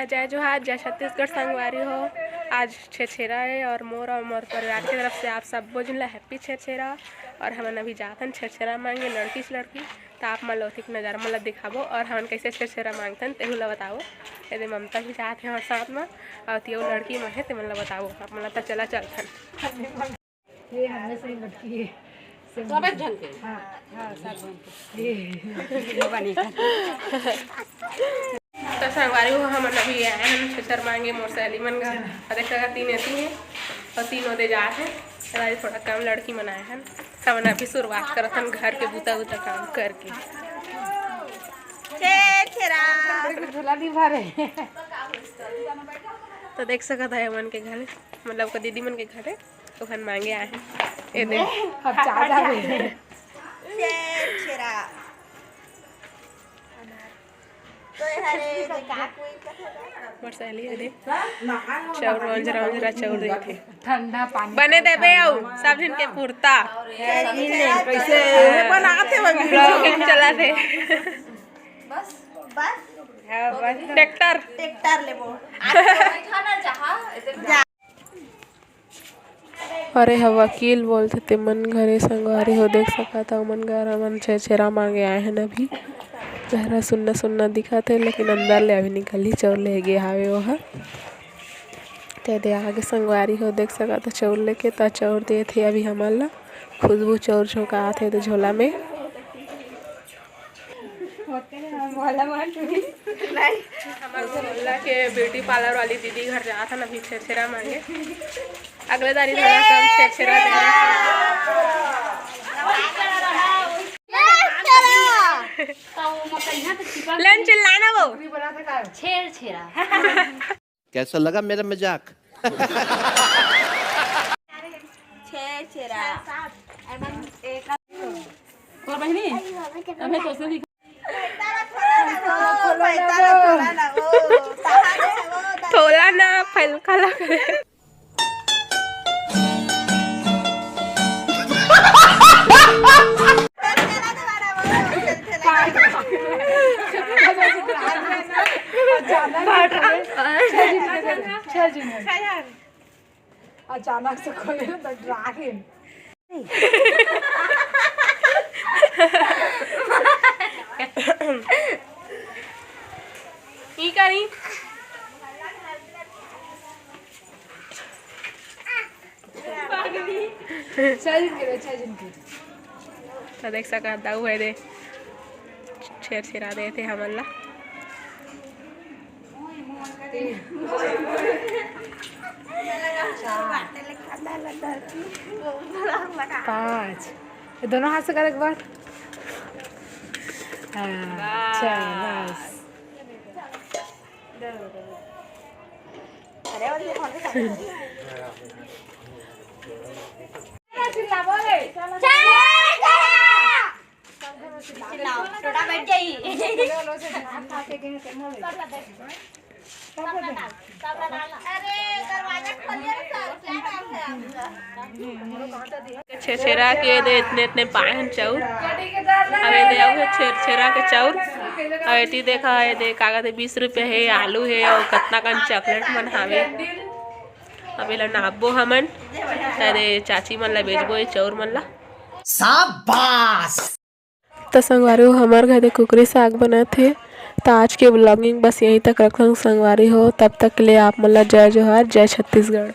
जय जोहार, जय छत्तीसगढ़ संगवारी हो। आज छेरछेरा है और मोर परिवार की तरफ से आप सब बोझला हैप्पी छेरछेरा। और हमन अभी जाथन छेरछेरा मांगे लड़की से लड़की। तो आप मन लौथिक नज़ारा मन दिखाबो और हमन कैसे छेरछेरा मांगतन तेहू ला बताओ। यदि ममता भी जात है और साथ में और तियो लड़की मन है ते मन ला बताओ। आप मन ला चला चलथन। ये हमने से लड़की है सब एक जन के हां सब तो संगवारी हो हम अभी आए हैं छेरछेरा मांगे मोर सहेली मन का देख सका तीन ऐसी हैं और तीनों दे जात हैं। आज थोड़ा कम लड़की मन आए हैं। हमन अभी शुरुआत करत हन घर के बुता काम करके। झोला नहीं भरे तो देख सकत है मन के घर मतलब को दीदी मन के घर है तो खन मांगे आए हैं। ये दे अब चाचा भी छेरा तो हरे मोर सहेली है दे चाउर रंजरा चाउर दे थे ठंडा पानी बने देबे औ सब जन के पुरता कैसे बनाते ब्लॉगिंग चला थे। बस बस ट्रैक्टर लेबो अरे हा वकील बोलते ते मन घरे संगवारी हो देख सका था मन घर मन छेरछेरा मांगे आए हैं। अभी गहरा सुनना सुनना दिखा थे लेकिन अंदर ले अभी निकली चौर ले गए हावे वो ते दे आगे संगवारी हो देख सका था चौर लेके ता चौर दे थे अभी हमारा खुशबू चौर झोंका थे तो झोला में हमारा के ब्यूटी पार्लर वाली दीदी घर जा था अभी छेरछेरा मांगे अगले दारी थोड़ा कम छेरछेरा लन चिल्लाना वो छेरछेरा कैसा लगा मेरा मजाक? छेरा और बहनी हमें तो से थोड़ा ना फलका लगे अचानक से खोले तो ड्रैगन ई करी तो देख सका दाऊ है दे छेरछेरा दे थे हमला पाँच ये दोनों हाथ से कर एक बार अच्छा बस टोटा बैठ जाइए अरे दरवाजा खोलिए छेरछेरा के दे इतने पाए हैं चाउर अरे दे आओ छेरछेरा के चाउर और एटी देखा है दे कागज 20 रुपये है आलू है और कितना कन चॉकलेट मन हावे अभी ला नाबो हमन अरे चाची मन ला बेचबो चाउर मन ला शाबाश। तो संगवारी हो हमारे घर कुकरी साग बना थे। तो आज के ब्लॉगिंग बस यहीं तक रखूँ संगवारी हो तब तक के लिए आप मतलब जय जोहार जय छत्तीसगढ़।